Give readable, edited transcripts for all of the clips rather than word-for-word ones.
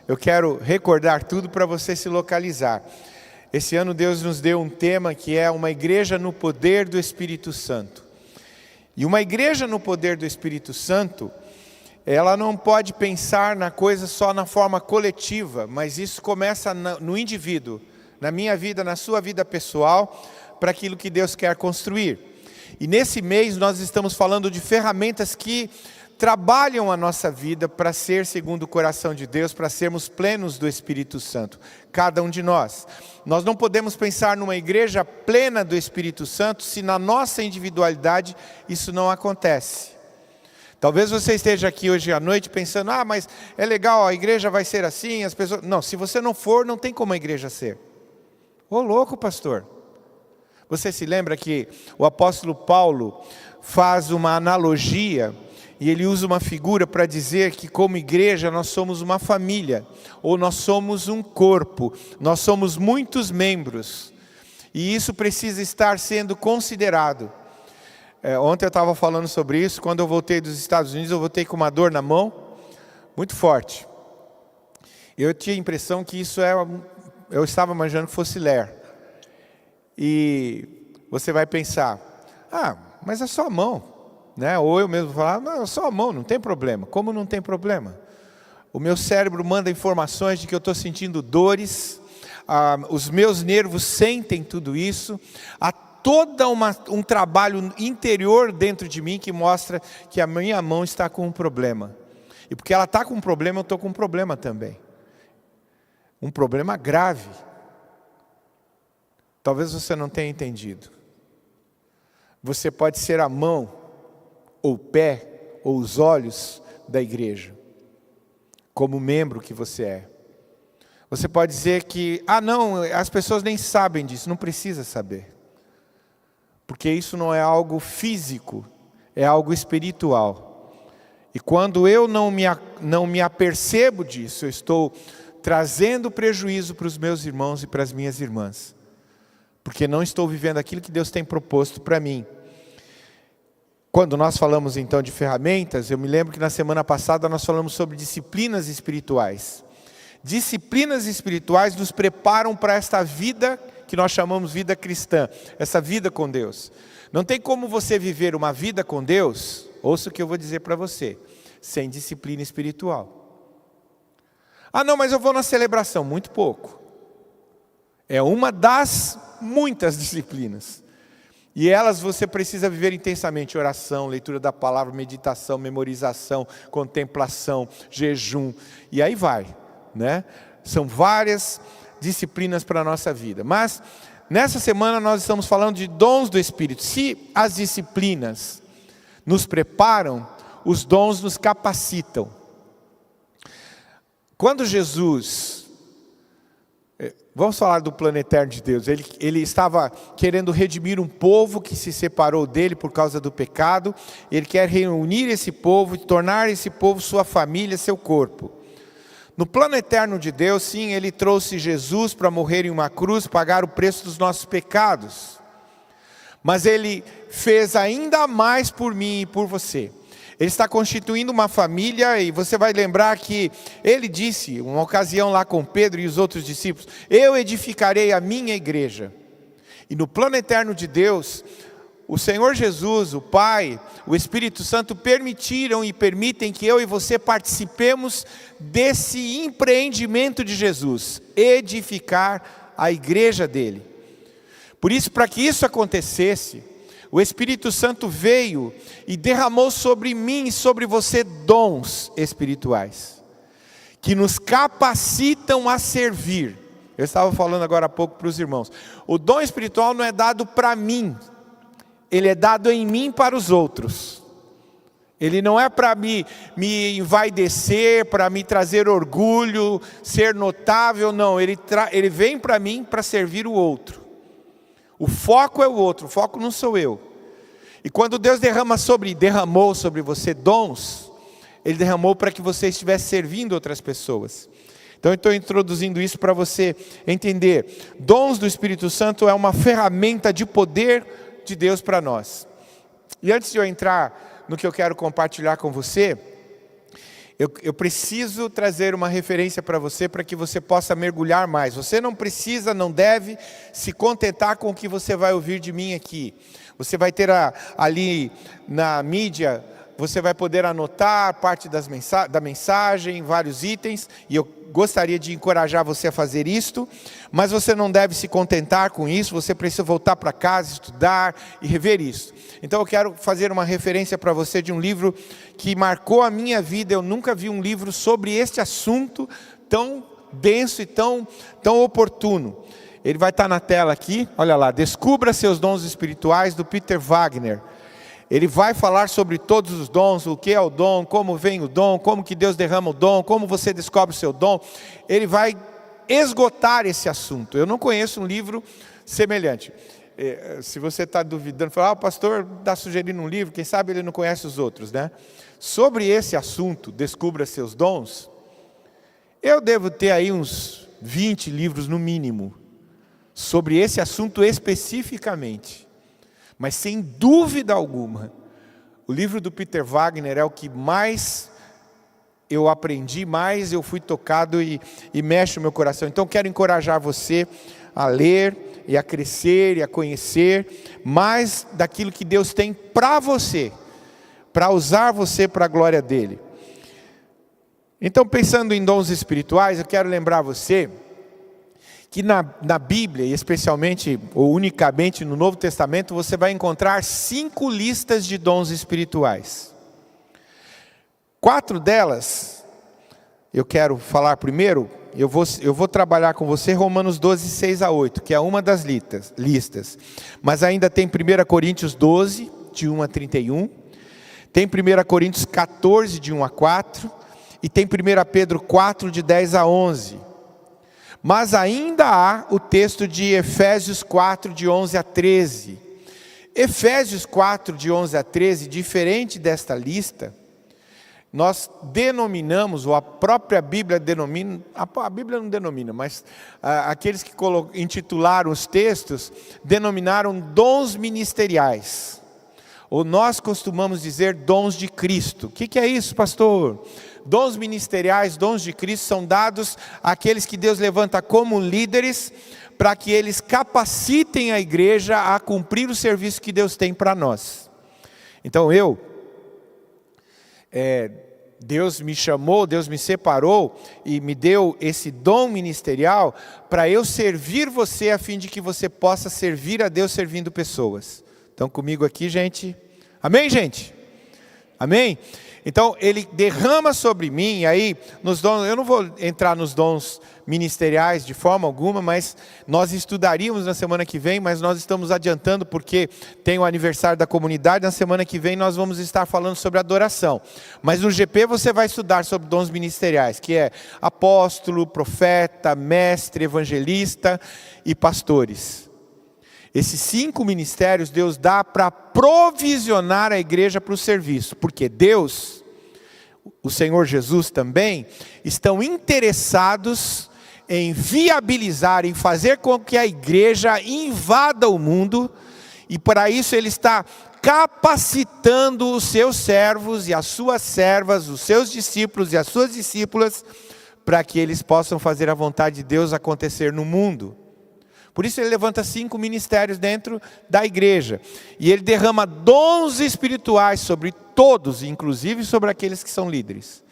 eu quero recordar tudo para você se localizar. Esse ano Deus nos deu um tema que é uma igreja no poder do Espírito Santo. E uma igreja no poder do Espírito Santo, ela não pode pensar na coisa só na forma coletiva, mas isso começa no indivíduo, na minha vida, na sua vida pessoal, para aquilo que Deus quer construir. E nesse mês nós estamos falando de ferramentas que trabalham a nossa vida para ser segundo o coração de Deus, para sermos plenos do Espírito Santo, cada um de nós. Nós não podemos pensar numa igreja plena do Espírito Santo se na nossa individualidade isso não acontece. Talvez você esteja aqui hoje à noite pensando, mas é legal, a igreja vai ser assim, as pessoas... Não, se você não for, não tem como a igreja ser. Ô louco, pastor! Você se lembra que o apóstolo Paulo faz uma analogia e ele usa uma figura para dizer que como igreja nós somos uma família, ou nós somos um corpo, nós somos muitos membros, e isso precisa estar sendo considerado. Ontem eu estava falando sobre isso, quando eu voltei dos Estados Unidos, eu voltei com uma dor na mão, muito forte. Eu tinha a impressão que isso eu estava imaginando que fosse ler. E você vai pensar, mas é só a mão. Ou eu mesmo falar, não, é só a mão, não tem problema. Como não tem problema? O meu cérebro manda informações de que eu estou sentindo dores, os meus nervos sentem tudo isso, há todo um trabalho interior dentro de mim que mostra que a minha mão está com um problema. E porque ela está com um problema, eu estou com um problema também. Um problema grave. Talvez você não tenha entendido. Você pode ser a mão, ou o pé, ou os olhos da igreja, como membro que você é. Você pode dizer que, não, as pessoas nem sabem disso, não precisa saber. Porque isso não é algo físico, é algo espiritual. E quando eu não me apercebo disso, eu estou trazendo prejuízo para os meus irmãos e para as minhas irmãs. Porque não estou vivendo aquilo que Deus tem proposto para mim. Quando nós falamos então de ferramentas, eu me lembro que na semana passada nós falamos sobre disciplinas espirituais. Disciplinas espirituais nos preparam para esta vida que nós chamamos vida cristã, essa vida com Deus. Não tem como você viver uma vida com Deus, ouça o que eu vou dizer para você, sem disciplina espiritual. Não, mas eu vou na celebração, muito pouco. É uma das muitas disciplinas. E elas você precisa viver intensamente, oração, leitura da palavra, meditação, memorização, contemplação, jejum, e aí vai, São várias disciplinas para a nossa vida. Mas, nessa semana nós estamos falando de dons do Espírito. Se as disciplinas nos preparam, os dons nos capacitam. Quando Jesus... Vamos falar do plano eterno de Deus. Ele estava querendo redimir um povo que se separou dele por causa do pecado. Ele quer reunir esse povo e tornar esse povo sua família, seu corpo. No plano eterno de Deus, sim, Ele trouxe Jesus para morrer em uma cruz, pagar o preço dos nossos pecados. Mas Ele fez ainda mais por mim e por você. Ele está constituindo uma família e você vai lembrar que Ele disse, uma ocasião lá com Pedro e os outros discípulos, eu edificarei a minha igreja. E no plano eterno de Deus, o Senhor Jesus, o Pai, o Espírito Santo permitiram e permitem que eu e você participemos desse empreendimento de Jesus, edificar a igreja dele. Por isso, para que isso acontecesse, o Espírito Santo veio e derramou sobre mim e sobre você dons espirituais, que nos capacitam a servir. Eu estava falando agora há pouco para os irmãos, o dom espiritual não é dado para mim, ele é dado em mim para os outros. Ele não é para me envaidecer, para me trazer orgulho, ser notável, não. Ele vem para mim para servir o outro. O foco é o outro, o foco não sou eu. E quando Deus derramou sobre você dons, Ele derramou para que você estivesse servindo outras pessoas. Então eu estou introduzindo isso para você entender. Dons do Espírito Santo é uma ferramenta de poder de Deus para nós. E antes de eu entrar no que eu quero compartilhar com você, Eu preciso trazer uma referência para você que você possa mergulhar mais. Você não precisa, não deve se contentar com o que você vai ouvir de mim aqui. Você vai ter ali na mídia, você vai poder anotar parte da mensagem, vários itens, e eu gostaria de encorajar você a fazer isto, mas você não deve se contentar com isso, você precisa voltar para casa, estudar e rever isso. Então eu quero fazer uma referência para você de um livro que marcou a minha vida. Eu nunca vi um livro sobre este assunto tão denso e tão oportuno. Ele vai estar na tela aqui, olha lá, Descubra Seus Dons Espirituais, do Peter Wagner. Ele vai falar sobre todos os dons, o que é o dom, como vem o dom, como que Deus derrama o dom, como você descobre o seu dom. Ele vai esgotar esse assunto. Eu não conheço um livro semelhante. Se você está duvidando, fala, o pastor está sugerindo um livro, quem sabe ele não conhece os outros, né? Sobre esse assunto, Descubra Seus Dons, eu devo ter aí uns 20 livros no mínimo, sobre esse assunto especificamente. Mas sem dúvida alguma, o livro do Peter Wagner é o que mais eu aprendi, mais eu fui tocado e mexe o meu coração. Então quero encorajar você a ler e a crescer e a conhecer mais daquilo que Deus tem para você, para usar você para a glória dele. Então, pensando em dons espirituais, eu quero lembrar você que na Bíblia, e especialmente ou unicamente no Novo Testamento, você vai encontrar 5 listas de dons espirituais. 4 delas, eu quero falar primeiro, eu vou trabalhar com você Romanos 12, 6 a 8, que é uma das listas. Mas ainda tem 1 Coríntios 12, de 1 a 31, tem 1 Coríntios 14, de 1 a 4, e tem 1 Pedro 4, de 10 a 11. Mas ainda há o texto de Efésios 4, de 11 a 13. Efésios 4, de 11 a 13, diferente desta lista, nós denominamos, ou a própria Bíblia denomina, a Bíblia não denomina, mas aqueles que intitularam os textos, denominaram dons ministeriais. Ou nós costumamos dizer dons de Cristo. O que é isso, pastor? Dons ministeriais, dons de Cristo são dados àqueles que Deus levanta como líderes, para que eles capacitem a igreja a cumprir o serviço que Deus tem para nós. Então Deus me chamou, Deus me separou e me deu esse dom ministerial para eu servir você, a fim de que você possa servir a Deus servindo pessoas. Estão comigo aqui, gente? Amém, gente? Amém? Então, Ele derrama sobre mim, aí, nos dons, eu não vou entrar nos dons ministeriais de forma alguma, mas nós estudaríamos na semana que vem, mas nós estamos adiantando porque tem o aniversário da comunidade, na semana que vem nós vamos estar falando sobre adoração. Mas no GP você vai estudar sobre dons ministeriais, que é apóstolo, profeta, mestre, evangelista e pastores. Esses 5 ministérios Deus dá para provisionar a igreja para o serviço, porque Deus, o Senhor Jesus também, estão interessados em viabilizar, em fazer com que a igreja invada o mundo, e para isso Ele está capacitando os seus servos e as suas servas, os seus discípulos e as suas discípulas, para que eles possam fazer a vontade de Deus acontecer no mundo. Por isso Ele levanta 5 ministérios dentro da igreja. E Ele derrama dons espirituais sobre todos, inclusive sobre aqueles que são líderes.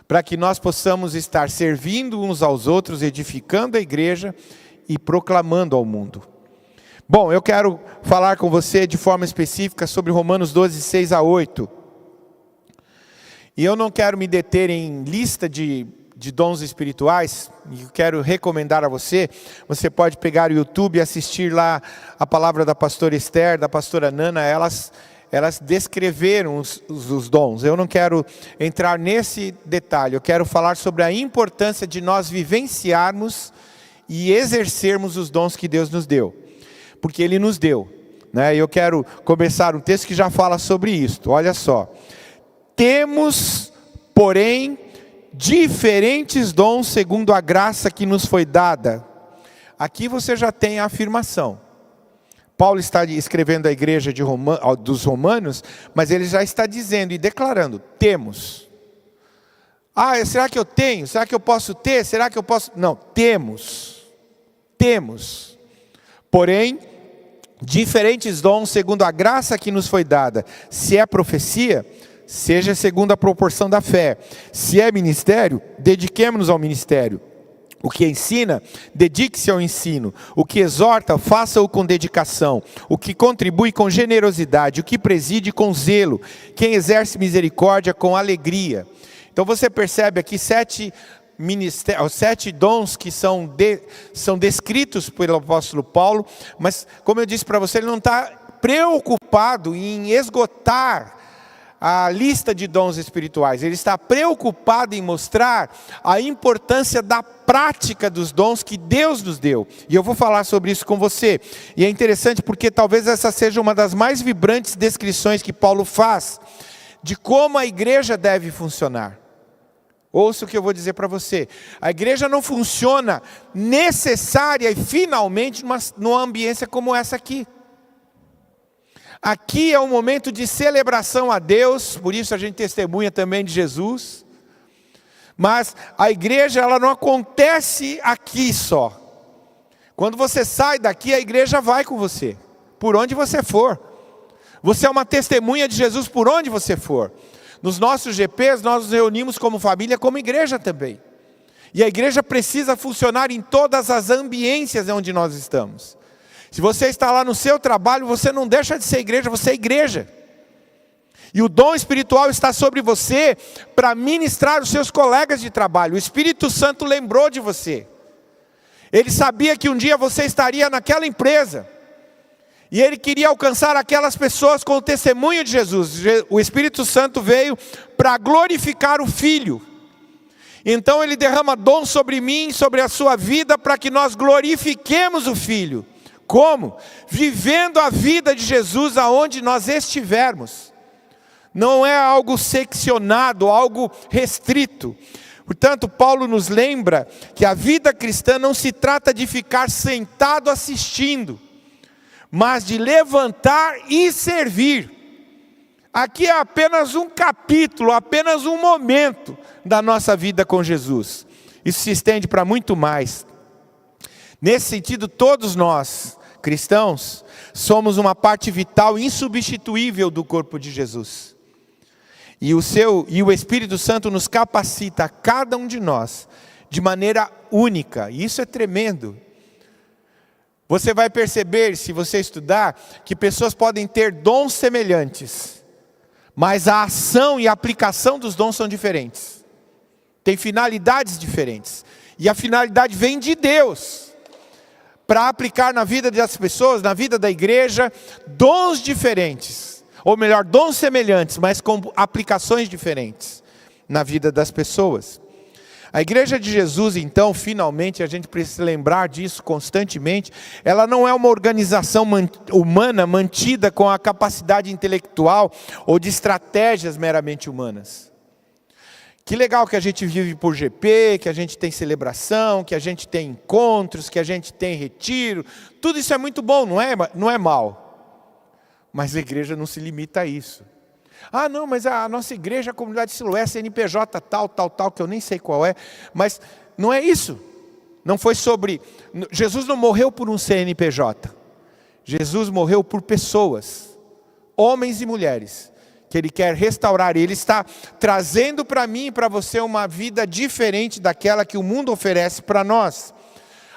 Para que nós possamos estar servindo uns aos outros, edificando a igreja e proclamando ao mundo. Bom, eu quero falar com você de forma específica sobre Romanos 12, 6 a 8. E eu não quero me deter em lista de dons espirituais, e eu quero recomendar a você, você pode pegar o YouTube e assistir lá a palavra da pastora Esther, da pastora Nana, elas descreveram os dons. Eu não quero entrar nesse detalhe, eu quero falar sobre a importância de nós vivenciarmos e exercermos os dons que Deus nos deu, porque Ele nos deu, né? Eu quero começar um texto que já fala sobre isso. Olha só: temos, porém, diferentes dons segundo a graça que nos foi dada. Aqui você já tem a afirmação. Paulo está escrevendo à igreja dos Romanos, mas ele já está dizendo e declarando: temos. Ah, será que eu tenho? Será que eu posso ter? Será que eu posso? Não, temos. Temos. Porém, diferentes dons segundo a graça que nos foi dada. Se é profecia, seja segundo a proporção da fé. Se é ministério, dediquemo-nos ao ministério. O que ensina, dedique-se ao ensino. O que exorta, faça-o com dedicação. O que contribui com generosidade. O que preside com zelo. Quem exerce misericórdia com alegria. Então você percebe aqui 7 dons que são descritos pelo apóstolo Paulo, mas como eu disse para você, ele não está preocupado em esgotar a lista de dons espirituais. Ele está preocupado em mostrar a importância da prática dos dons que Deus nos deu. E eu vou falar sobre isso com você. E é interessante porque talvez essa seja uma das mais vibrantes descrições que Paulo faz de como a igreja deve funcionar. Ouça o que eu vou dizer para você. A igreja não funciona necessária e finalmente numa ambiência como essa aqui. Aqui é um momento de celebração a Deus, por isso a gente testemunha também de Jesus. Mas a igreja, ela não acontece aqui só. Quando você sai daqui, a igreja vai com você, por onde você for. Você é uma testemunha de Jesus por onde você for. Nos nossos GPs, nós nos reunimos como família, como igreja também. E a igreja precisa funcionar em todas as ambiências onde nós estamos. Se você está lá no seu trabalho, você não deixa de ser igreja, você é igreja. E o dom espiritual está sobre você para ministrar os seus colegas de trabalho. O Espírito Santo lembrou de você. Ele sabia que um dia você estaria naquela empresa. E ele queria alcançar aquelas pessoas com o testemunho de Jesus. O Espírito Santo veio para glorificar o Filho. Então ele derrama dom sobre mim, sobre a sua vida, para que nós glorifiquemos o Filho. Como? Vivendo a vida de Jesus aonde nós estivermos. Não é algo seccionado, algo restrito. Portanto, Paulo nos lembra que a vida cristã não se trata de ficar sentado assistindo, mas de levantar e servir. Aqui é apenas um capítulo, apenas um momento da nossa vida com Jesus. Isso se estende para muito mais. Nesse sentido, todos nós, cristãos, somos uma parte vital, insubstituível do corpo de Jesus. E o Espírito Santo nos capacita, a cada um de nós, de maneira única. E isso é tremendo. Você vai perceber, se você estudar, que pessoas podem ter dons semelhantes, mas a ação e a aplicação dos dons são diferentes. Tem finalidades diferentes. E a finalidade vem de Deus, para aplicar na vida das pessoas, na vida da igreja, dons diferentes. Ou melhor, dons semelhantes, mas com aplicações diferentes na vida das pessoas. A igreja de Jesus, então, finalmente, a gente precisa lembrar disso constantemente, ela não é uma organização humana mantida com a capacidade intelectual ou de estratégias meramente humanas. Que legal que a gente vive por GP, que a gente tem celebração, que a gente tem encontros, que a gente tem retiro. Tudo isso é muito bom, não é mal. Mas a igreja não se limita a isso. Ah, não, mas a nossa igreja, a comunidade Siloé, CNPJ tal, que eu nem sei qual é. Mas não é isso. Não foi sobre... Jesus não morreu por um CNPJ. Jesus morreu por pessoas, homens e mulheres, que Ele quer restaurar. Ele está trazendo para mim e para você uma vida diferente daquela que o mundo oferece para nós.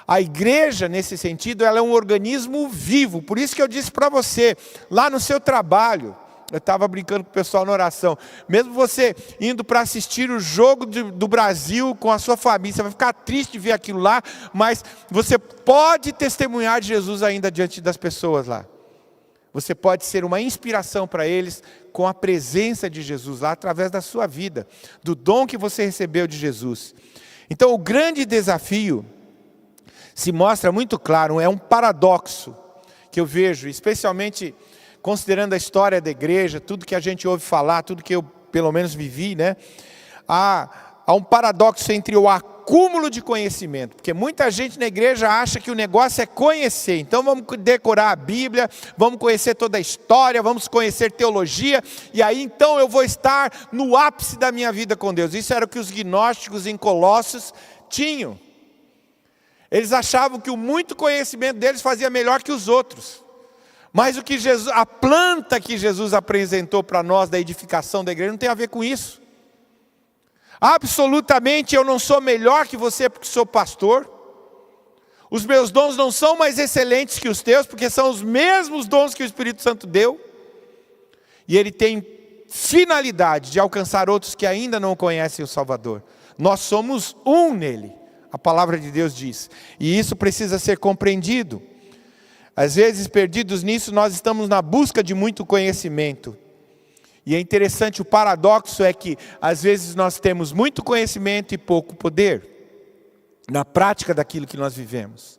A igreja, nesse sentido, ela é um organismo vivo. Por isso que eu disse para você, lá no seu trabalho, eu estava brincando com o pessoal na oração, mesmo você indo para assistir o jogo do Brasil com a sua família, você vai ficar triste de ver aquilo lá, mas você pode testemunhar de Jesus ainda diante das pessoas lá. Você pode ser uma inspiração para eles com a presença de Jesus lá, através da sua vida, do dom que você recebeu de Jesus. Então o grande desafio se mostra muito claro, é um paradoxo que eu vejo, especialmente considerando a história da igreja, tudo que a gente ouve falar, tudo que eu pelo menos vivi, né? Há um paradoxo entre o acúmulo de conhecimento, porque muita gente na igreja acha que o negócio é conhecer. Então vamos decorar a Bíblia, vamos conhecer toda a história, vamos conhecer teologia, e aí então eu vou estar no ápice da minha vida com Deus. Isso era o que os gnósticos em Colossos tinham. Eles achavam que o muito conhecimento deles fazia melhor que os outros. Mas o que a planta que Jesus apresentou para nós da edificação da igreja não tem a ver com isso. Absolutamente eu não sou melhor que você porque sou pastor. Os meus dons não são mais excelentes que os teus, porque são os mesmos dons que o Espírito Santo deu. E ele tem finalidade de alcançar outros que ainda não conhecem o Salvador. Nós somos um nele, a palavra de Deus diz. E isso precisa ser compreendido. Às vezes, perdidos nisso, nós estamos na busca de muito conhecimento. E é interessante, o paradoxo é que, às vezes, nós temos muito conhecimento e pouco poder na prática daquilo que nós vivemos.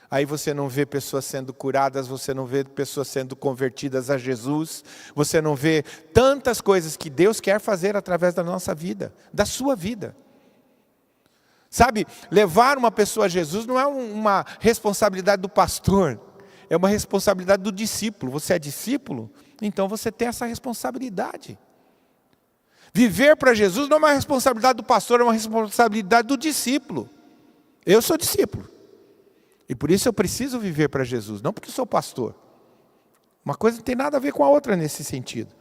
Aí você não vê pessoas sendo curadas, você não vê pessoas sendo convertidas a Jesus, você não vê tantas coisas que Deus quer fazer através da nossa vida, da sua vida. Sabe, levar uma pessoa a Jesus não é uma responsabilidade do pastor, é uma responsabilidade do discípulo. Você é discípulo, então você tem essa responsabilidade. Viver para Jesus não é uma responsabilidade do pastor, é uma responsabilidade do discípulo. Eu sou discípulo. E por isso eu preciso viver para Jesus, não porque sou pastor. Uma coisa não tem nada a ver com a outra nesse sentido.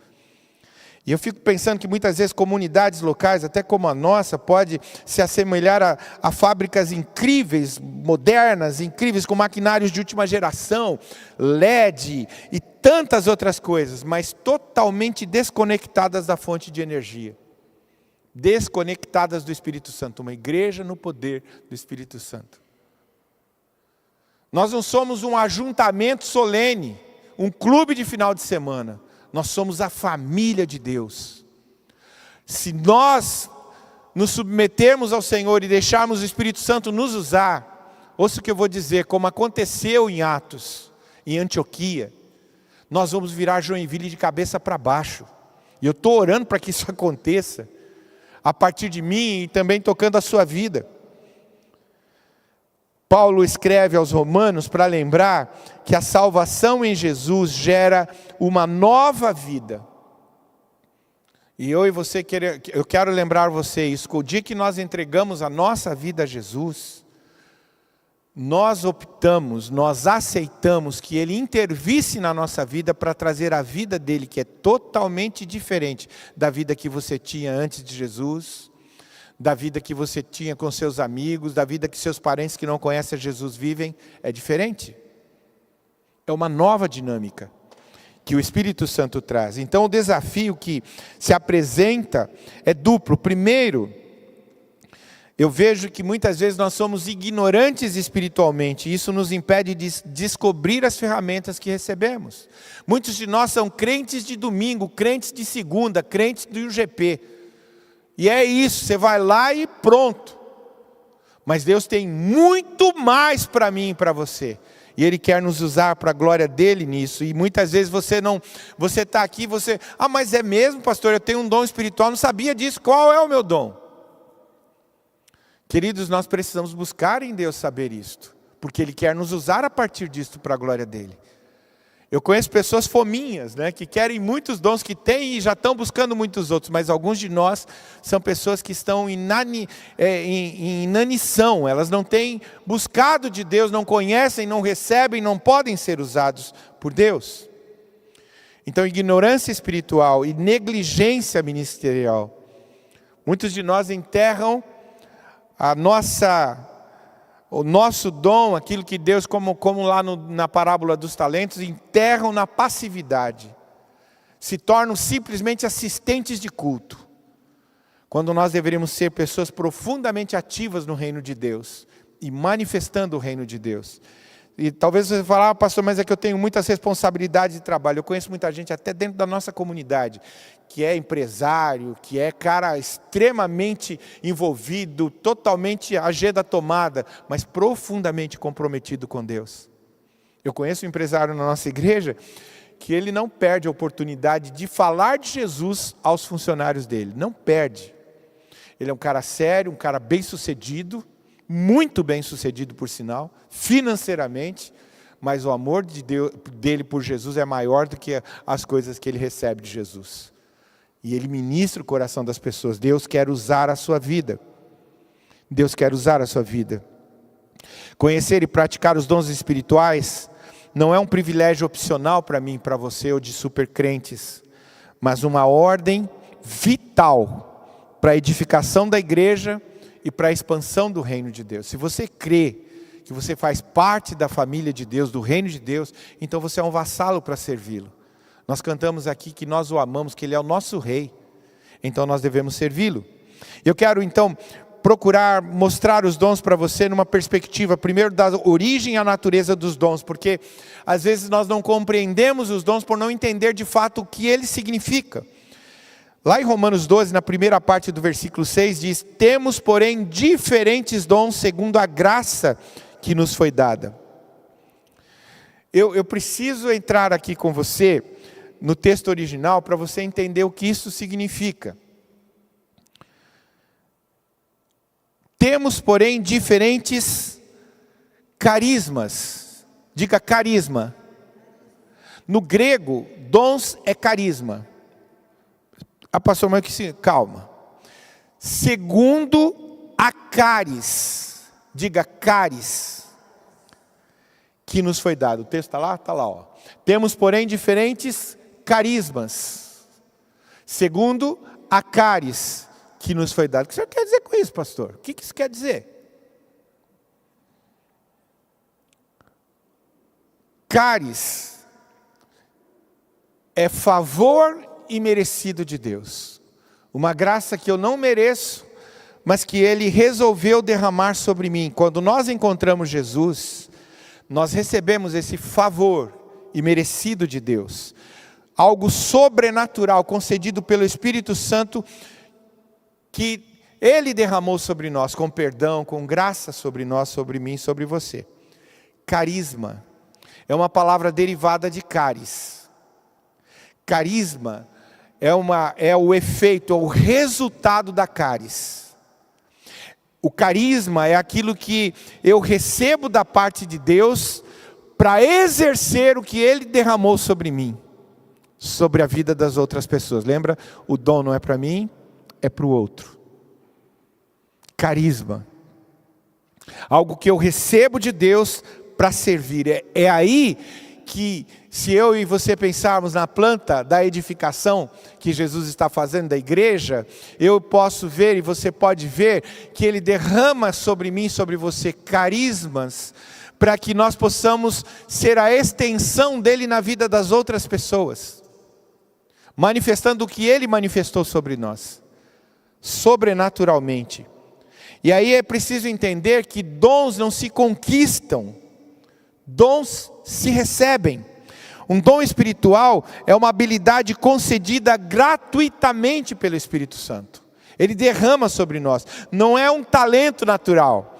E eu fico pensando que muitas vezes comunidades locais, até como a nossa, pode se assemelhar a fábricas incríveis, modernas, incríveis, com maquinários de última geração, LED e tantas outras coisas, mas totalmente desconectadas da fonte de energia. Desconectadas do Espírito Santo, uma igreja no poder do Espírito Santo. Nós não somos um ajuntamento solene, um clube de final de semana. Nós somos a família de Deus. Se nós nos submetermos ao Senhor e deixarmos o Espírito Santo nos usar, ouça o que eu vou dizer, como aconteceu em Atos, em Antioquia, nós vamos virar Joinville de cabeça para baixo. E eu estou orando para que isso aconteça, a partir de mim e também tocando a sua vida. Paulo escreve aos Romanos para lembrar que a salvação em Jesus gera uma nova vida. E eu e você, eu quero lembrar você isso, que o dia que nós entregamos a nossa vida a Jesus, nós optamos, nós aceitamos que Ele intervisse na nossa vida para trazer a vida dEle, que é totalmente diferente da vida que você tinha antes de Jesus, da vida que você tinha com seus amigos, da vida que seus parentes que não conhecem Jesus vivem, é diferente. É uma nova dinâmica que o Espírito Santo traz. Então o desafio que se apresenta é duplo. Primeiro, eu vejo que muitas vezes nós somos ignorantes espiritualmente, e isso nos impede de descobrir as ferramentas que recebemos. Muitos de nós são crentes de domingo, crentes de segunda, crentes do UGP. E é isso, você vai lá e pronto. Mas Deus tem muito mais para mim e para você. E Ele quer nos usar para a glória dEle nisso. E muitas vezes você está aqui, mas é mesmo, pastor, eu tenho um dom espiritual, não sabia disso, qual é o meu dom? Queridos, nós precisamos buscar em Deus saber isto, porque Ele quer nos usar a partir disto para a glória dEle. Eu conheço pessoas fominhas, que querem muitos dons que têm e já estão buscando muitos outros, mas alguns de nós são pessoas que estão em inanição, elas não têm buscado de Deus, não conhecem, não recebem, não podem ser usados por Deus. Então, ignorância espiritual e negligência ministerial. Muitos de nós enterram o nosso dom, aquilo que Deus, como lá na parábola dos talentos, enterram na passividade. Se tornam simplesmente assistentes de culto. Quando nós deveríamos ser pessoas profundamente ativas no reino de Deus e manifestando o reino de Deus. E talvez você fale, pastor, mas é que eu tenho muitas responsabilidades de trabalho. Eu conheço muita gente, até dentro da nossa comunidade, que é empresário, que é cara extremamente envolvido, totalmente agenda tomada, mas profundamente comprometido com Deus. Eu conheço um empresário na nossa igreja, que ele não perde a oportunidade de falar de Jesus aos funcionários dele. Não perde. Ele é um cara sério, um cara bem-sucedido, muito bem-sucedido por sinal, financeiramente, mas o amor dele por Jesus é maior do que as coisas que ele recebe de Jesus. E ele ministra o coração das pessoas. Deus quer usar a sua vida. Deus quer usar a sua vida. Conhecer e praticar os dons espirituais não é um privilégio opcional para mim, para você ou de supercrentes, mas uma ordem vital para a edificação da igreja e para a expansão do reino de Deus. Se você crê que você faz parte da família de Deus, do reino de Deus, então você é um vassalo para servi-lo. Nós cantamos aqui que nós o amamos, que ele é o nosso rei, então nós devemos servi-lo. Eu quero então procurar mostrar os dons para você numa perspectiva, primeiro da origem e a natureza dos dons, porque às vezes nós não compreendemos os dons por não entender de fato o que ele significa. Lá em Romanos 12, na primeira parte do versículo 6, diz: temos, porém, diferentes dons segundo a graça que nos foi dada. Eu preciso entrar aqui com você no texto original para você entender o que isso significa. Temos, porém, diferentes carismas. Diga carisma. No grego, dons é carisma. Pastor, mas calma. Segundo a caris. Diga caris. Que nos foi dado. O texto está lá? Está lá. Ó. Temos, porém, diferentes carismas. Segundo a caris que nos foi dado. O que o senhor quer dizer com isso, pastor? O que isso quer dizer? Caris é favor imerecido de Deus. Uma graça que eu não mereço, mas que Ele resolveu derramar sobre mim. Quando nós encontramos Jesus, nós recebemos esse favor imerecido de Deus. Algo sobrenatural concedido pelo Espírito Santo que Ele derramou sobre nós, com perdão, com graça sobre nós, sobre mim, sobre você. Carisma é uma palavra derivada de caris. Carisma é o efeito, é o resultado da caris. O carisma é aquilo que eu recebo da parte de Deus para exercer o que Ele derramou sobre mim, sobre a vida das outras pessoas. Lembra? O dom não é para mim, é para o outro. Carisma. Algo que eu recebo de Deus para servir. É aí que, se eu e você pensarmos na planta da edificação que Jesus está fazendo da igreja, eu posso ver e você pode ver que Ele derrama sobre mim, sobre você, carismas, para que nós possamos ser a extensão dEle na vida das outras pessoas, manifestando o que Ele manifestou sobre nós, sobrenaturalmente. E aí é preciso entender que dons não se conquistam, dons se recebem. Um dom espiritual é uma habilidade concedida gratuitamente pelo Espírito Santo. Ele derrama sobre nós. Não é um talento natural,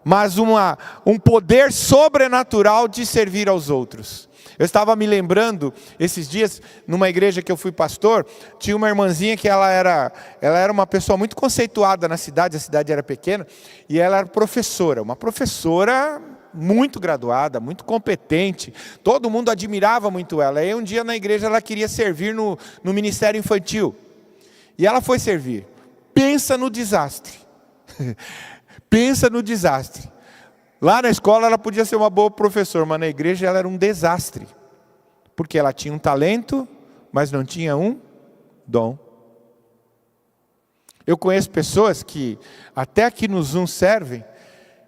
mas um poder sobrenatural de servir aos outros. Eu estava me lembrando, esses dias, numa igreja que eu fui pastor, tinha uma irmãzinha que ela era uma pessoa muito conceituada na cidade, a cidade era pequena, e ela era professora, uma professora muito graduada, muito competente, todo mundo admirava muito ela. Aí um dia na igreja ela queria servir no ministério infantil, e ela foi servir. Pensa no desastre, pensa no desastre. Lá na escola ela podia ser uma boa professora, mas na igreja ela era um desastre. Porque ela tinha um talento, mas não tinha um dom. Eu conheço pessoas que até aqui no Zoom servem,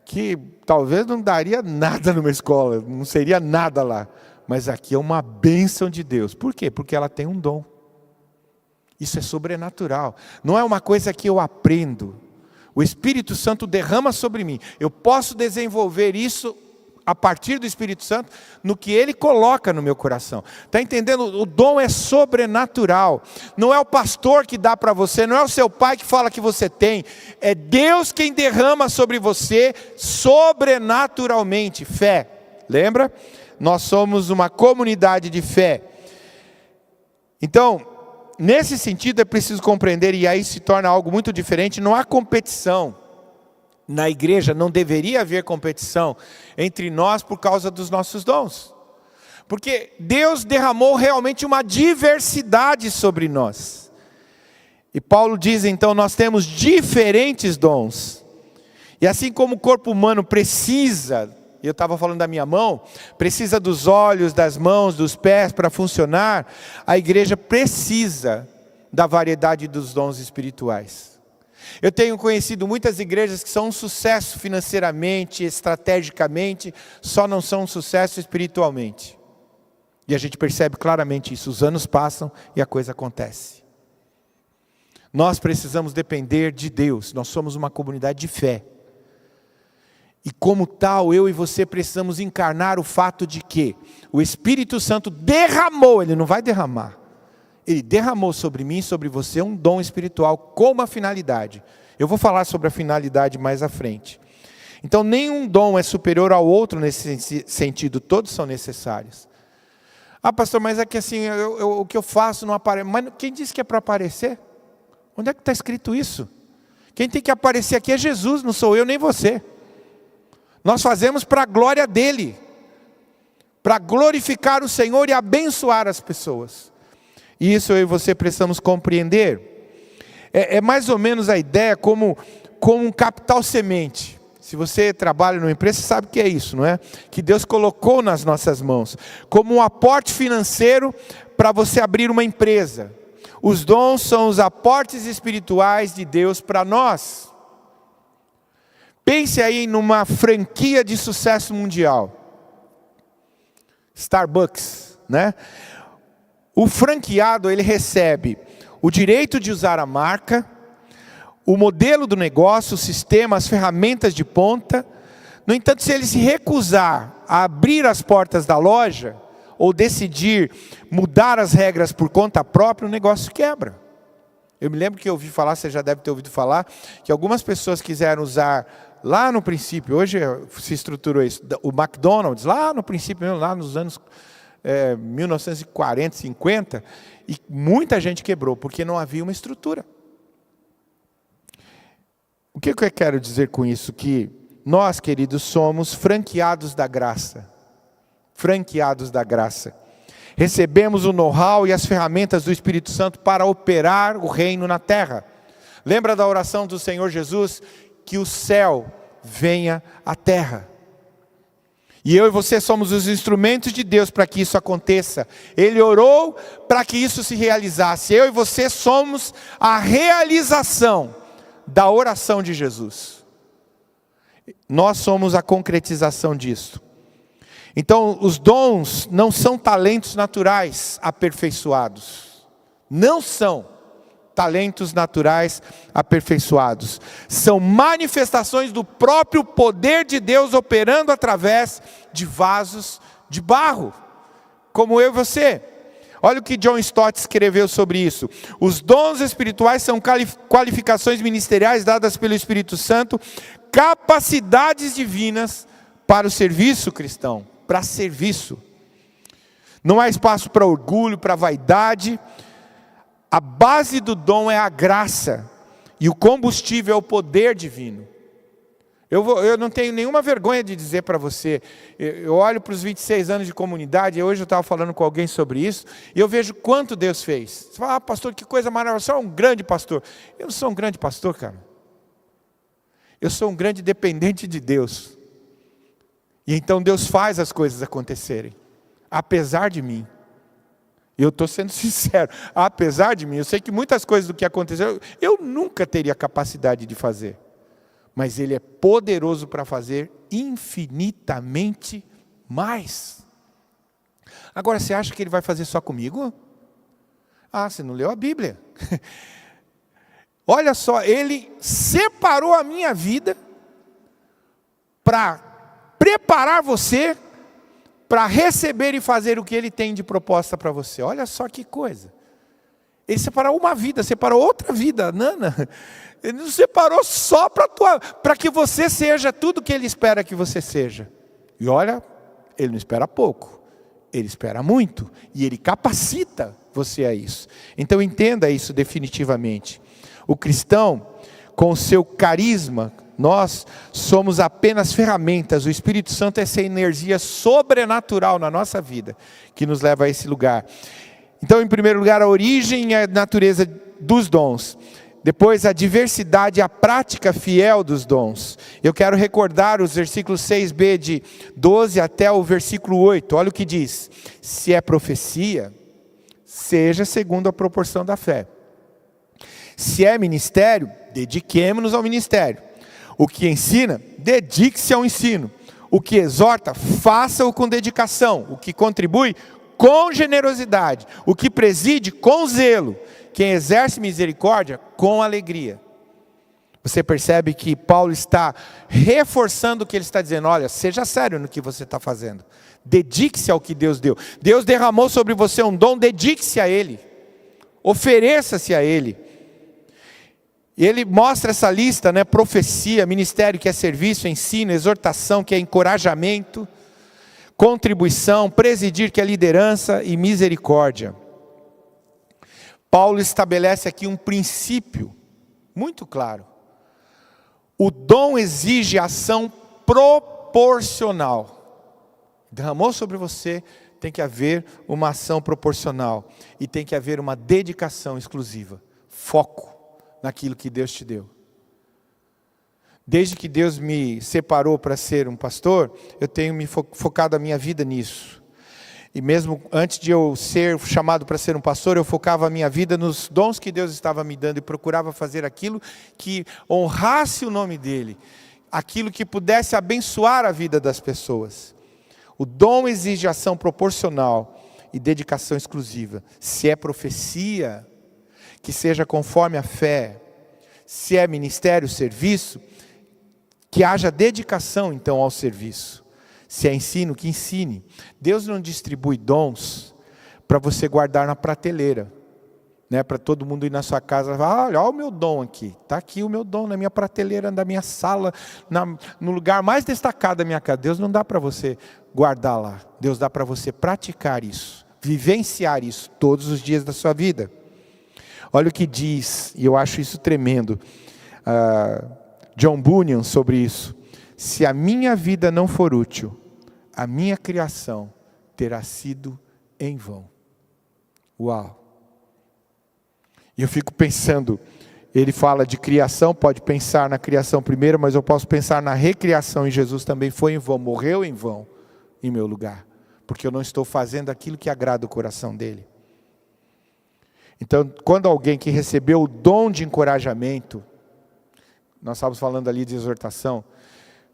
que talvez não daria nada numa escola, não seria nada lá. Mas aqui é uma bênção de Deus. Por quê? Porque ela tem um dom. Isso é sobrenatural. Não é uma coisa que eu aprendo. O Espírito Santo derrama sobre mim. Eu posso desenvolver isso a partir do Espírito Santo no que Ele coloca no meu coração. Está entendendo? O dom é sobrenatural. Não é o pastor que dá para você, não é o seu pai que fala que você tem. É Deus quem derrama sobre você sobrenaturalmente. Fé. Lembra? Nós somos uma comunidade de fé. Então, nesse sentido é preciso compreender, e aí se torna algo muito diferente, não há competição. Na igreja não deveria haver competição entre nós por causa dos nossos dons. Porque Deus derramou realmente uma diversidade sobre nós. E Paulo diz então, nós temos diferentes dons. E assim como o corpo humano precisa, eu estava falando da minha mão, precisa dos olhos, das mãos, dos pés para funcionar, a igreja precisa da variedade dos dons espirituais. Eu tenho conhecido muitas igrejas que são um sucesso financeiramente, estrategicamente, só não são um sucesso espiritualmente. E a gente percebe claramente isso, os anos passam e a coisa acontece. Nós precisamos depender de Deus, nós somos uma comunidade de fé. E como tal, eu e você precisamos encarnar o fato de que o Espírito Santo derramou, ele não vai derramar. Ele derramou sobre mim e sobre você um dom espiritual com uma finalidade. Eu vou falar sobre a finalidade mais à frente. Então, nenhum dom é superior ao outro nesse sentido, todos são necessários. Ah, pastor, mas é que assim, o que eu faço não aparece. Mas quem disse que é para aparecer? Onde é que está escrito isso? Quem tem que aparecer aqui é Jesus, não sou eu nem você. Nós fazemos para a glória dele, para glorificar o Senhor e abençoar as pessoas. E isso eu e você precisamos compreender. É mais ou menos a ideia como um capital semente. Se você trabalha numa empresa, você sabe o que é isso, não é? Que Deus colocou nas nossas mãos. Como um aporte financeiro para você abrir uma empresa. Os dons são os aportes espirituais de Deus para nós. Pense aí numa franquia de sucesso mundial. Starbucks, né? O franqueado, ele recebe o direito de usar a marca, o modelo do negócio, o sistema, as ferramentas de ponta. No entanto, se ele se recusar a abrir as portas da loja, ou decidir mudar as regras por conta própria, o negócio quebra. Eu me lembro que eu ouvi falar, você já deve ter ouvido falar, que algumas pessoas quiseram usar, lá no princípio, hoje se estruturou isso, o McDonald's, lá no princípio, lá nos anos 1940, 50, e muita gente quebrou, porque não havia uma estrutura. O que eu quero dizer com isso? Que nós, queridos, somos franqueados da graça. Franqueados da graça. Recebemos o know-how e as ferramentas do Espírito Santo para operar o reino na terra. Lembra da oração do Senhor Jesus? Que o céu venha à terra. E eu e você somos os instrumentos de Deus para que isso aconteça. Ele orou para que isso se realizasse. Eu e você somos a realização da oração de Jesus. Nós somos a concretização disso. Então, os dons não são talentos naturais aperfeiçoados. Não são talentos naturais aperfeiçoados. São manifestações do próprio poder de Deus operando através de vasos de barro, como eu e você. Olha o que John Stott escreveu sobre isso. Os dons espirituais são qualificações ministeriais dadas pelo Espírito Santo, capacidades divinas para o serviço cristão, para serviço. Não há espaço para orgulho, para vaidade. A base do dom é a graça, e o combustível é o poder divino. Eu não tenho nenhuma vergonha de dizer para você, eu olho para os 26 anos de comunidade, e hoje eu estava falando com alguém sobre isso, e eu vejo quanto Deus fez. Você fala, pastor, que coisa maravilhosa, você é um grande pastor. Eu não sou um grande pastor, cara. Eu sou um grande dependente de Deus. E então Deus faz as coisas acontecerem, apesar de mim. Eu estou sendo sincero, apesar de mim, eu sei que muitas coisas do que aconteceu, eu nunca teria capacidade de fazer. Mas Ele é poderoso para fazer infinitamente mais. Agora, você acha que Ele vai fazer só comigo? Ah, você não leu a Bíblia. Olha só, Ele separou a minha vida para preparar você para receber e fazer o que Ele tem de proposta para você. Olha só que coisa. Ele separou uma vida, separou outra vida, Nana. Ele não separou só para que você seja tudo o que Ele espera que você seja. E olha, Ele não espera pouco, Ele espera muito. E Ele capacita você a isso. Então entenda isso definitivamente. O cristão, com o seu carisma, nós somos apenas ferramentas. O Espírito Santo é essa energia sobrenatural na nossa vida, que nos leva a esse lugar. Então, em primeiro lugar, a origem e a natureza dos dons. Depois, a diversidade e a prática fiel dos dons. Eu quero recordar os versículos 6b de 12 até o versículo 8. Olha o que diz. Se é profecia, seja segundo a proporção da fé. Se é ministério, dediquemo-nos ao ministério. O que ensina, dedique-se ao ensino. O que exorta, faça-o com dedicação. O que contribui, com generosidade. O que preside, com zelo. Quem exerce misericórdia, com alegria. Você percebe que Paulo está reforçando o que ele está dizendo. Olha, seja sério no que você está fazendo. Dedique-se ao que Deus deu. Deus derramou sobre você um dom, dedique-se a Ele. Ofereça-se a Ele. Ele mostra essa lista, né? Profecia, ministério, que é serviço, ensino, exortação, que é encorajamento, contribuição, presidir, que é liderança, e misericórdia. Paulo estabelece aqui um princípio muito claro. O dom exige ação proporcional. Derramou sobre você, tem que haver uma ação proporcional. E tem que haver uma dedicação exclusiva. Foco naquilo que Deus te deu. Desde que Deus me separou para ser um pastor, eu tenho me focado a minha vida nisso. E mesmo antes de eu ser chamado para ser um pastor, eu focava a minha vida nos dons que Deus estava me dando e procurava fazer aquilo que honrasse o nome dEle, aquilo que pudesse abençoar a vida das pessoas. O dom exige ação proporcional e dedicação exclusiva. Se é profecia, que seja conforme a fé. Se é ministério, serviço, que haja dedicação então ao serviço. Se é ensino, que ensine. Deus não distribui dons para você guardar na prateleira, né? Para todo mundo ir na sua casa e falar, olha o meu dom aqui. Está aqui o meu dom na minha prateleira, na minha sala, no lugar mais destacado da minha casa. Deus não dá para você guardar lá. Deus dá para você praticar isso, vivenciar isso todos os dias da sua vida. Olha o que diz, e eu acho isso tremendo, John Bunyan sobre isso. Se a minha vida não for útil, a minha criação terá sido em vão. Uau! E eu fico pensando, ele fala de criação, pode pensar na criação primeiro, mas eu posso pensar na recriação, e Jesus também foi em vão, morreu em vão em meu lugar, porque eu não estou fazendo aquilo que agrada o coração dele. Então, quando alguém que recebeu o dom de encorajamento, nós estávamos falando ali de exortação,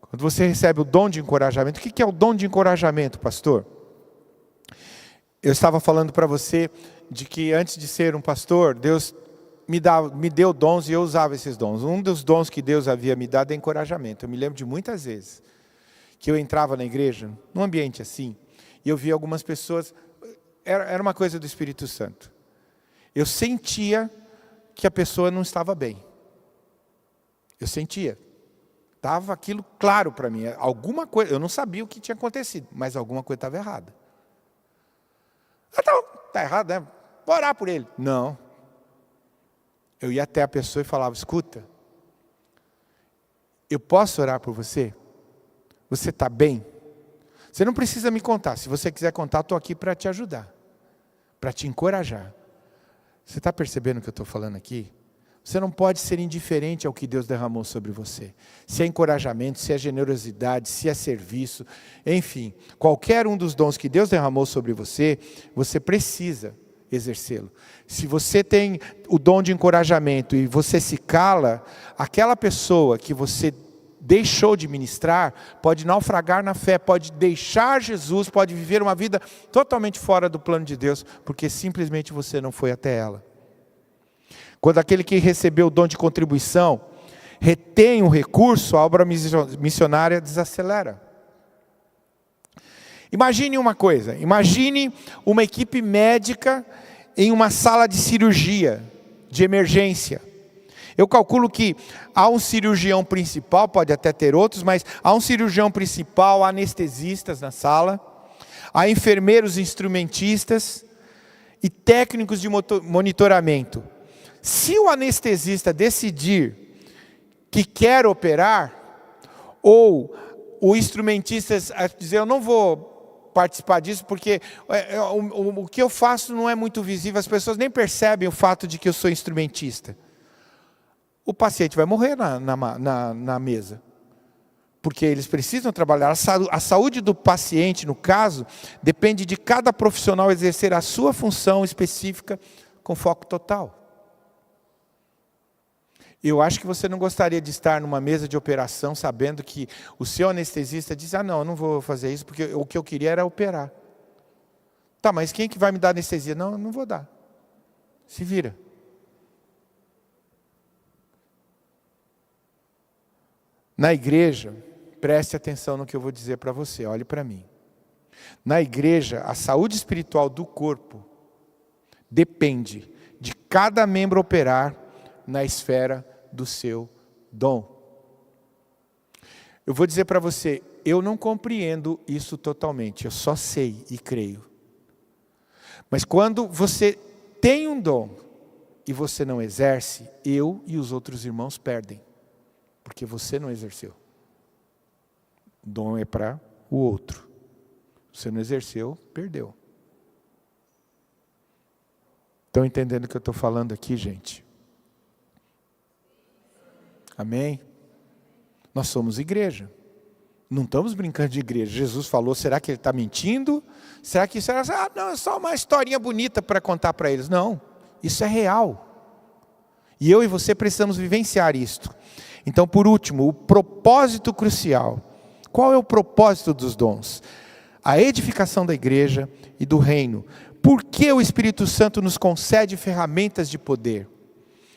quando você recebe o dom de encorajamento, o que é o dom de encorajamento, pastor? Eu estava falando para você de que antes de ser um pastor, Deus me deu dons e eu usava esses dons. Um dos dons que Deus havia me dado é encorajamento. Eu me lembro de muitas vezes que eu entrava na igreja, num ambiente assim, e eu via algumas pessoas, era uma coisa do Espírito Santo. Eu sentia que a pessoa não estava bem. Eu sentia. Estava aquilo claro para mim. Alguma coisa, eu não sabia o que tinha acontecido, mas alguma coisa estava errada. Está errado, né? Vou orar por ele. Não. Eu ia até a pessoa e falava, escuta, eu posso orar por você? Você está bem? Você não precisa me contar. Se você quiser contar, estou aqui para te ajudar, para te encorajar. Você está percebendo o que eu estou falando aqui? Você não pode ser indiferente ao que Deus derramou sobre você. Se é encorajamento, se é generosidade, se é serviço, enfim, qualquer um dos dons que Deus derramou sobre você, você precisa exercê-lo. Se você tem o dom de encorajamento e você se cala, aquela pessoa que você deixou de ministrar pode naufragar na fé, pode deixar Jesus, pode viver uma vida totalmente fora do plano de Deus, porque simplesmente você não foi até ela. Quando aquele que recebeu o dom de contribuição retém o recurso, a obra missionária desacelera. Imagine uma coisa, imagine uma equipe médica em uma sala de cirurgia, de emergência. Eu calculo que há um cirurgião principal, pode até ter outros, mas há um cirurgião principal, há anestesistas na sala, há enfermeiros instrumentistas, e técnicos de monitoramento. Se o anestesista decidir que quer operar, ou o instrumentista dizer, eu não vou participar disso, porque o que eu faço não é muito visível, as pessoas nem percebem o fato de que eu sou instrumentista. O paciente vai morrer na mesa. Porque eles precisam trabalhar. A saúde do paciente, no caso, depende de cada profissional exercer a sua função específica com foco total. Eu acho que você não gostaria de estar numa mesa de operação sabendo que o seu anestesista diz, não, eu não vou fazer isso, porque o que eu queria era operar. Tá, mas quem que vai me dar anestesia? Não, eu não vou dar. Se vira. Na igreja, preste atenção no que eu vou dizer para você, olhe para mim. Na igreja, a saúde espiritual do corpo depende de cada membro operar na esfera do seu dom. Eu vou dizer para você, eu não compreendo isso totalmente, eu só sei e creio. Mas quando você tem um dom e você não exerce, eu e os outros irmãos perdem, porque você não exerceu. O dom é para o outro. Você não exerceu, perdeu. Estão entendendo o que eu estou falando aqui, gente? Amém? Nós somos igreja. Não estamos brincando de igreja. Jesus falou, será que ele está mentindo? Será que isso era, não, é só uma historinha bonita para contar para eles? Não, isso é real. E eu e você precisamos vivenciar isto. Então, por último, o propósito crucial. Qual é o propósito dos dons? A edificação da igreja e do reino. Por que o Espírito Santo nos concede ferramentas de poder?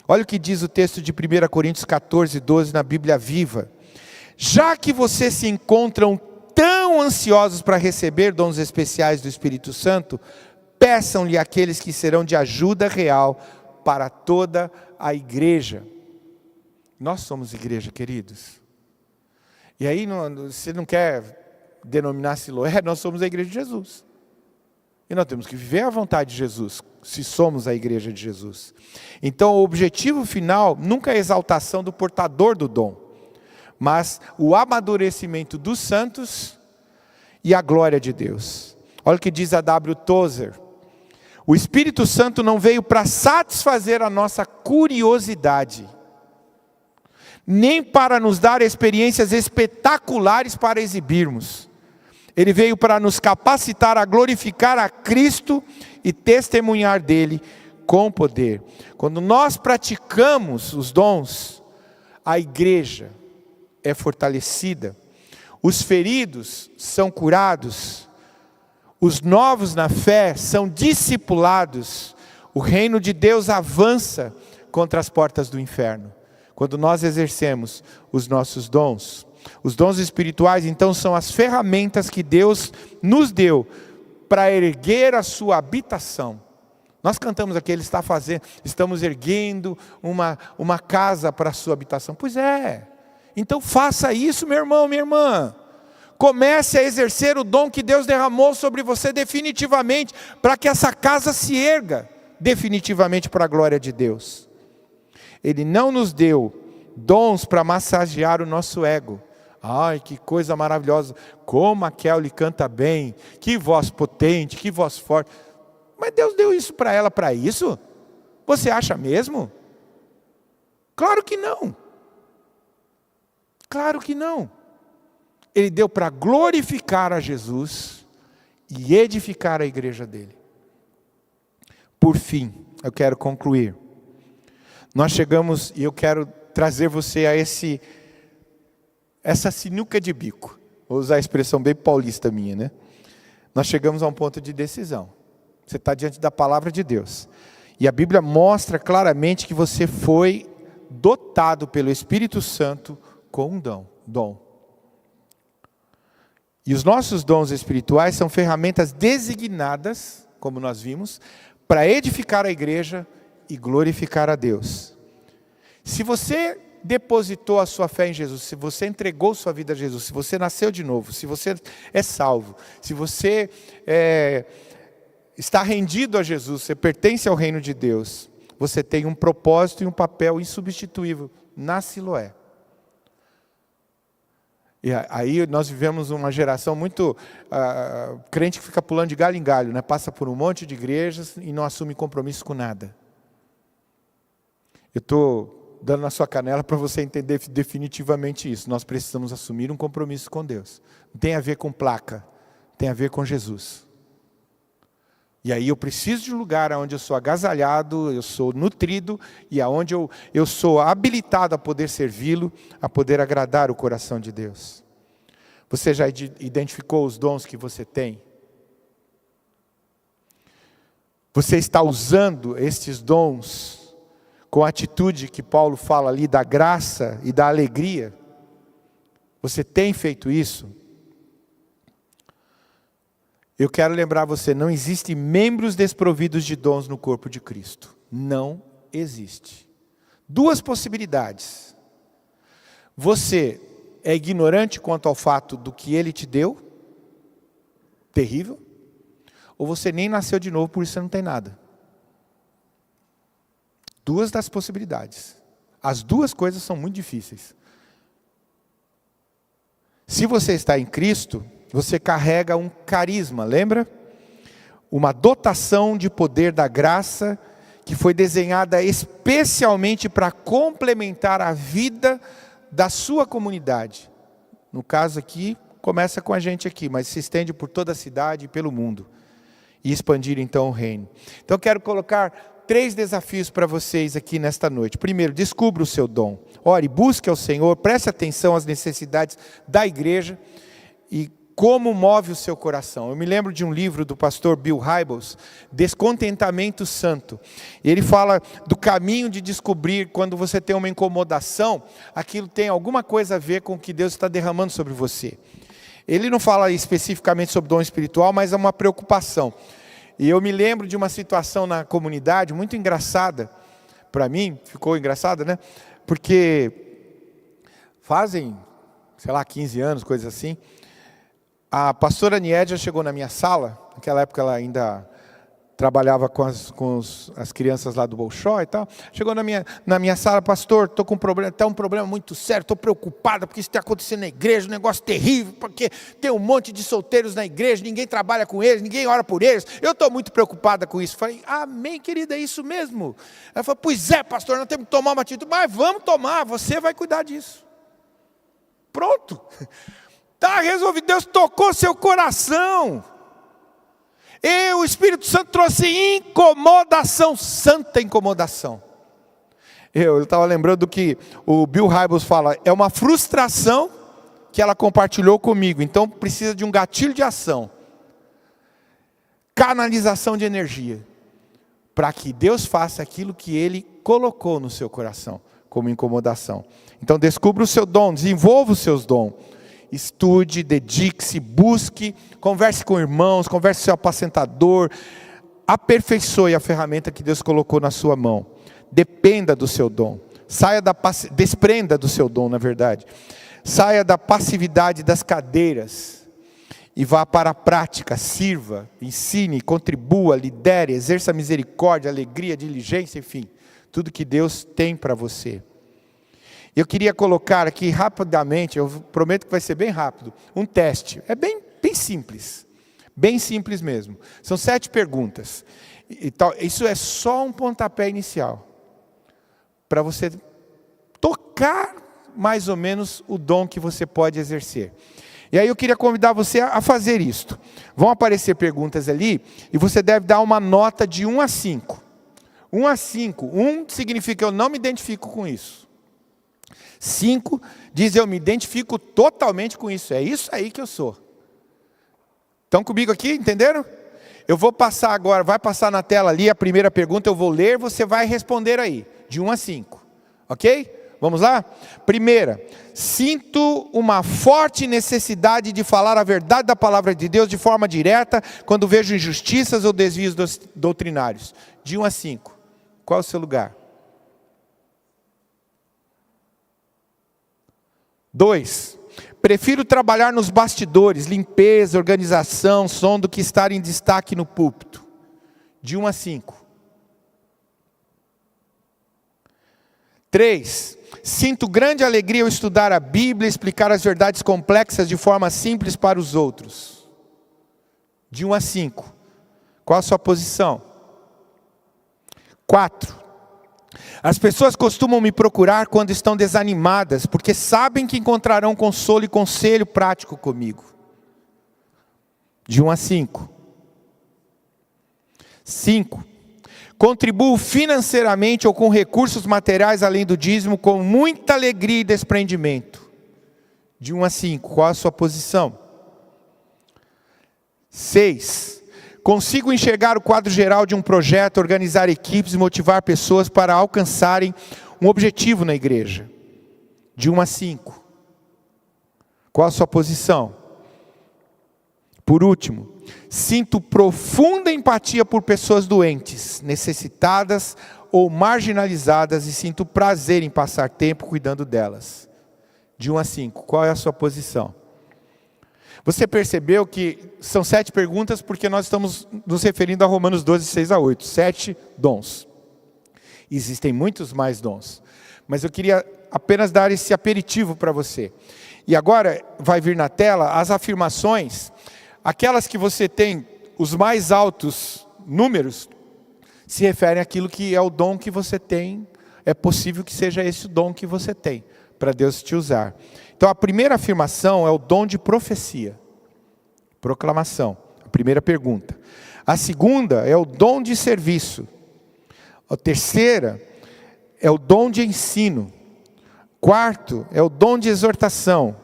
Olha o que diz o texto de 1 Coríntios 14, 12 na Bíblia Viva. Já que vocês se encontram tão ansiosos para receber dons especiais do Espírito Santo, peçam-lhe aqueles que serão de ajuda real para toda a igreja. Nós somos igreja, queridos. E aí, você não quer denominar Siloé, nós somos a igreja de Jesus. E nós temos que viver a vontade de Jesus, se somos a igreja de Jesus. Então, o objetivo final nunca é a exaltação do portador do dom, mas o amadurecimento dos santos e a glória de Deus. Olha o que diz a W. Tozer. O Espírito Santo não veio para satisfazer a nossa curiosidade, nem para nos dar experiências espetaculares para exibirmos. Ele veio para nos capacitar a glorificar a Cristo e testemunhar dele com poder. Quando nós praticamos os dons, a igreja é fortalecida, os feridos são curados, os novos na fé são discipulados, o reino de Deus avança contra as portas do inferno. Quando nós exercemos os nossos dons. Os dons espirituais, então, são as ferramentas que Deus nos deu para erguer a sua habitação. Nós cantamos aqui, Ele está fazendo, estamos erguendo uma casa para a sua habitação. Pois é. Então faça isso, meu irmão, minha irmã. Comece a exercer o dom que Deus derramou sobre você definitivamente, para que essa casa se erga definitivamente para a glória de Deus. Ele não nos deu dons para massagear o nosso ego. Ai, que coisa maravilhosa, como a Kelly canta bem, que voz potente, que voz forte. Mas Deus deu isso para ela para isso? Você acha mesmo? Claro que não. Claro que não. Ele deu para glorificar a Jesus e edificar a igreja dele. Por fim, eu quero concluir. Nós chegamos, e eu quero trazer você a essa sinuca de bico. Vou usar a expressão bem paulista minha, né? Nós chegamos a um ponto de decisão. Você está diante da palavra de Deus. E a Bíblia mostra claramente que você foi dotado pelo Espírito Santo com um dom. E os nossos dons espirituais são ferramentas designadas, como nós vimos, para edificar a igreja e glorificar a Deus. Se você depositou a sua fé em Jesus, se você entregou sua vida a Jesus, se você nasceu de novo, se você é salvo, se você está rendido a Jesus, você pertence ao reino de Deus, você tem um propósito e um papel insubstituível na Siloé. E aí nós vivemos uma geração muito crente que fica pulando de galho em galho, né? Passa por um monte de igrejas e não assume compromisso com nada. Eu estou dando na sua canela para você entender definitivamente isso. Nós precisamos assumir um compromisso com Deus. Não tem a ver com placa, tem a ver com Jesus. E aí eu preciso de um lugar onde eu sou agasalhado, eu sou nutrido, e aonde eu sou habilitado a poder servi-lo, a poder agradar o coração de Deus. Você já identificou os dons que você tem? Você está usando estes dons com a atitude que Paulo fala ali da graça e da alegria? Você tem feito isso? Eu quero lembrar você, não existe membros desprovidos de dons no corpo de Cristo. Não existe. Duas possibilidades. Você é ignorante quanto ao fato do que Ele te deu, terrível, ou você nem nasceu de novo, por isso você não tem nada. Duas das possibilidades. As duas coisas são muito difíceis. Se você está em Cristo, você carrega um carisma, lembra? Uma dotação de poder da graça que foi desenhada especialmente para complementar a vida da sua comunidade. No caso aqui, começa com a gente aqui, mas se estende por toda a cidade e pelo mundo. E expandir então o reino. Então eu quero colocar 3 desafios para vocês aqui nesta noite. Primeiro, descubra o seu dom. Ore, busque ao Senhor, preste atenção às necessidades da igreja e como move o seu coração. Eu me lembro de um livro do pastor Bill Hybels, Descontentamento Santo. Ele fala do caminho de descobrir quando você tem uma incomodação, aquilo tem alguma coisa a ver com o que Deus está derramando sobre você. Ele não fala especificamente sobre dom espiritual, mas é uma preocupação. E eu me lembro de uma situação na comunidade muito engraçada, para mim, ficou engraçada, né? Porque fazem, 15 anos, coisa assim, a pastora Niédia chegou na minha sala, naquela época ela ainda trabalhava com as crianças lá do Bolshoi e tal. Chegou na minha sala, pastor, estou com um problema, está um problema muito sério, estou preocupada porque isso está acontecendo na igreja, um negócio terrível, porque tem um monte de solteiros na igreja, ninguém trabalha com eles, ninguém ora por eles, eu estou muito preocupada com isso. Falei, amém, querida, é isso mesmo. Ela falou, pois é, pastor, nós temos que tomar uma atitude, mas vamos tomar, você vai cuidar disso. Pronto. Está resolvido, Deus tocou seu coração. E o Espírito Santo trouxe incomodação, santa incomodação. Eu estava lembrando que o Bill Hybels fala, é uma frustração que ela compartilhou comigo, então precisa de um gatilho de ação. Canalização de energia, para que Deus faça aquilo que Ele colocou no seu coração, como incomodação. Então descubra o seu dom, desenvolva os seus dons. Estude, dedique-se, busque, converse com irmãos, converse com seu apacentador, aperfeiçoe a ferramenta que Deus colocou na sua mão. Dependa do seu dom, desprenda do seu dom, na verdade. Saia da passividade das cadeiras e vá para a prática, sirva, ensine, contribua, lidere, exerça misericórdia, alegria, diligência, enfim, tudo que Deus tem para você. Eu queria colocar aqui rapidamente, eu prometo que vai ser bem rápido, um teste. É bem simples mesmo. São 7 perguntas. Isso é só um pontapé inicial, para você tocar mais ou menos o dom que você pode exercer. E aí eu queria convidar você a fazer isto. Vão aparecer perguntas ali, e você deve dar uma nota de 1 a 5. 1 a 5. 1 significa eu não me identifico com isso. 5 diz eu me identifico totalmente com isso, é isso aí que eu sou. Estão comigo aqui, entenderam? Eu vou passar agora, vai passar na tela ali a primeira pergunta, eu vou ler, você vai responder aí, de 1 a 5, ok? Vamos lá? Primeira, sinto uma forte necessidade de falar a verdade da palavra de Deus de forma direta, quando vejo injustiças ou desvios doutrinários. De 1 a 5, qual é o seu lugar? 2, prefiro trabalhar nos bastidores, limpeza, organização, som, do que estar em destaque no púlpito. De 1 a 5. 3. Sinto grande alegria ao estudar a Bíblia e explicar as verdades complexas de forma simples para os outros. De 1 a 5. Qual a sua posição? 4. As pessoas costumam me procurar quando estão desanimadas, porque sabem que encontrarão consolo e conselho prático comigo. De 1 a 5. 5. Contribuo financeiramente ou com recursos materiais além do dízimo com muita alegria e desprendimento. De 1 a 5. Qual a sua posição? 6. Consigo enxergar o quadro geral de um projeto, organizar equipes e motivar pessoas para alcançarem um objetivo na igreja. De 1 a 5. Qual a sua posição? Por último, sinto profunda empatia por pessoas doentes, necessitadas ou marginalizadas e sinto prazer em passar tempo cuidando delas. De 1 a 5. Qual é a sua posição? Você percebeu que são 7 perguntas porque nós estamos nos referindo a Romanos 12, 6 a 8. 7 dons. Existem muitos mais dons. Mas eu queria apenas dar esse aperitivo para você. E agora vai vir na tela as afirmações. Aquelas que você tem os mais altos números se referem àquilo que é o dom que você tem. É possível que seja esse o dom que você tem para Deus te usar. Então a primeira afirmação é o dom de profecia, proclamação, a primeira pergunta. A segunda é o dom de serviço. A terceira é o dom de ensino. Quarto é o dom de exortação.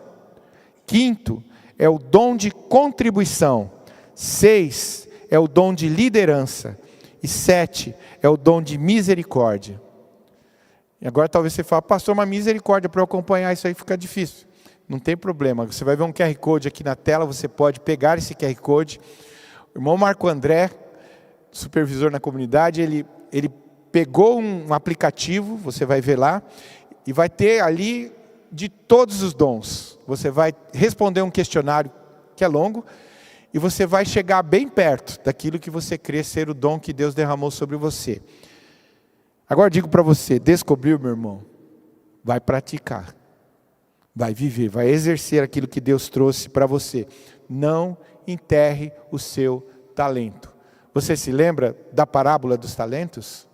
Quinto é o dom de contribuição. 6 é o dom de liderança. E 7 é o dom de misericórdia. E agora talvez você fale, pastor, uma misericórdia para eu acompanhar isso aí fica difícil. Não tem problema, você vai ver um QR Code aqui na tela, você pode pegar esse QR Code. O irmão Marco André, supervisor na comunidade, ele pegou um aplicativo, você vai ver lá, e vai ter ali de todos os dons. Você vai responder um questionário que é longo, e você vai chegar bem perto daquilo que você crê ser o dom que Deus derramou sobre você. Agora digo para você, descobriu, meu irmão? Vai praticar, vai viver, vai exercer aquilo que Deus trouxe para você. Não enterre o seu talento. Você se lembra da parábola dos talentos?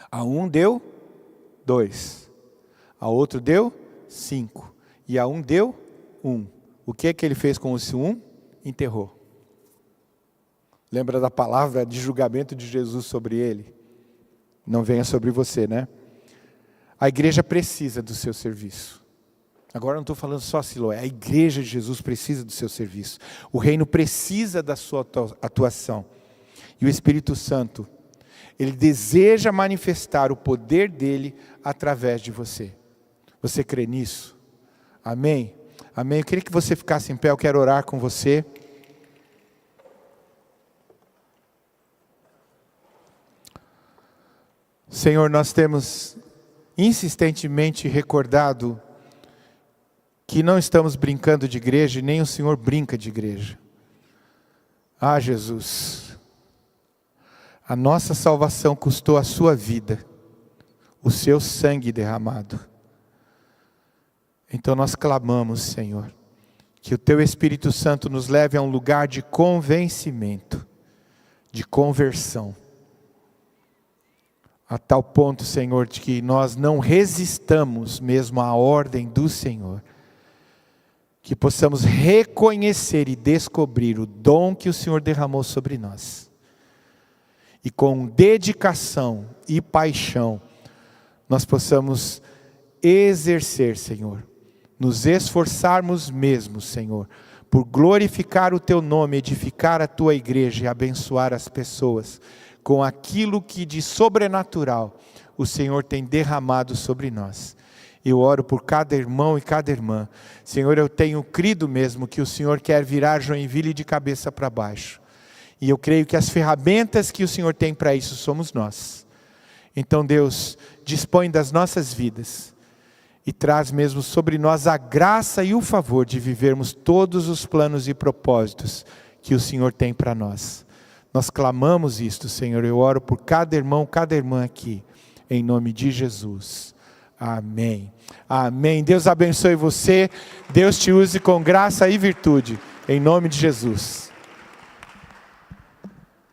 A um deu 2, a outro deu 5, e a um deu 1. O que é que ele fez com esse 1? Enterrou. Lembra da palavra de julgamento de Jesus sobre ele? Não venha sobre você, né? A igreja precisa do seu serviço. Agora não estou falando só Siloé, a igreja de Jesus precisa do seu serviço. O reino precisa da sua atuação. E o Espírito Santo, ele deseja manifestar o poder dele através de você. Você crê nisso? Amém? Amém? Eu queria que você ficasse em pé, eu quero orar com você. Senhor, nós temos insistentemente recordado que não estamos brincando de igreja e nem o Senhor brinca de igreja. Ah, Jesus, a nossa salvação custou a sua vida, o seu sangue derramado. Então nós clamamos, Senhor, que o teu Espírito Santo nos leve a um lugar de convencimento, de conversão. A tal ponto, Senhor, de que nós não resistamos mesmo à ordem do Senhor. Que possamos reconhecer e descobrir o dom que o Senhor derramou sobre nós. E com dedicação e paixão, nós possamos exercer, Senhor. Nos esforçarmos mesmo, Senhor, por glorificar o teu nome, edificar a tua igreja e abençoar as pessoas com aquilo que de sobrenatural o Senhor tem derramado sobre nós. Eu oro por cada irmão e cada irmã. Senhor, eu tenho crido mesmo que o Senhor quer virar Joinville de cabeça para baixo. E eu creio que as ferramentas que o Senhor tem para isso somos nós. Então, Deus, dispõe das nossas vidas e traz mesmo sobre nós a graça e o favor de vivermos todos os planos e propósitos que o Senhor tem para nós. Nós clamamos isto, Senhor. Eu oro por cada irmão, cada irmã aqui, em nome de Jesus. Amém. Amém. Deus abençoe você. Deus te use com graça e virtude, em nome de Jesus.